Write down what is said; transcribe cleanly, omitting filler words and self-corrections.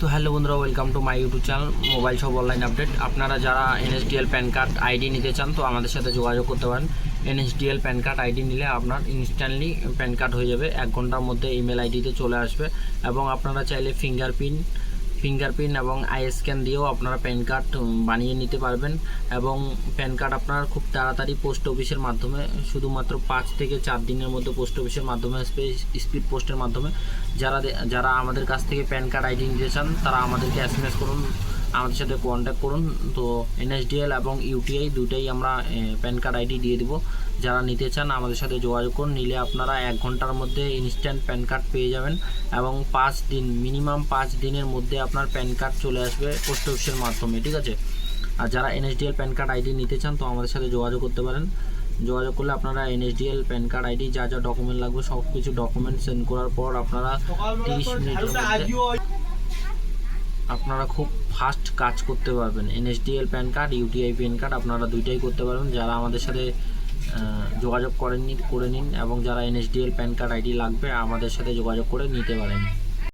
তো হ্যালো বন্ধুরা, welcome to my YouTube channel mobile shop online update. আপনারা যারা এনএসডিএল প্যান কার্ড আইডি নিতে চান তো আমাদের সাথে যোগাযোগ করতে পারেন। এনএসডিএল প্যান কার্ড আইডি নিলে আপনার ইনস্ট্যান্টলি প্যান কার্ড হয়ে যাবে, 1 ঘন্টার মধ্যে ইমেল আইডিতে চলে আসবে। এবং আপনারা চাইলে ফিঙ্গারপ্রিন্ট এবং আই স্ক্যান দিয়েও আপনারা প্যান কার্ড বানিয়ে নিতে পারবেন। এবং প্যান কার্ড আপনার খুব তাড়াতাড়ি পোস্ট অফিসের মাধ্যমে, শুধুমাত্র 5 থেকে 4 দিনের মধ্যে পোস্ট অফিসের মাধ্যমে, স্পিড পোস্টের মাধ্যমে যারা আমাদের কাছ থেকে প্যান কার্ড আইডি নিতে চান তারা আমাদেরকে SMS করুন, আমাদের সাথে কন্ট্যাক্ট করুন। তো এনএসডিএল এবং ইউটিআই দুইটাই আমরা প্যান কার্ড আইডি দিয়ে দেবো। যারা নিতে চান আমাদের সাথে যোগাযোগ করুন, নিলে আপনারা 1 ঘন্টার মধ্যে ইনস্ট্যান্ট প্যান কার্ড পেয়ে যাবেন। এবং 5 দিন, মিনিমাম 5 দিনের মধ্যে আপনার প্যান কার্ড চলে আসবে পোস্ট অফিসের মাধ্যমে, ঠিক আছে। আর যারা এনএসডিএল প্যান কার্ড আইডি নিতে চান তো আমাদের সাথে যোগাযোগ করতে পারেন। যোগাযোগ করলে আপনারা এনএসডিএল প্যান কার্ড আইডি যা ডকুমেন্ট লাগবে সব কিছু ডকুমেন্ট সেন্ড করার পর আপনারা 30 মিনিটের মধ্যে আপনারা খুব ফাস্ট কাজ করতে পারবেন। NSDL pan card, UTI pan card আপনারা দুইটাই করতে পারবেন। যারা আমাদের সাথে যোগাযোগ করে নিন, এবং যারা এনএসডিএল প্যান কার্ড আইডি লাগবে আমাদের সাথে যোগাযোগ করে নিতে পারেন।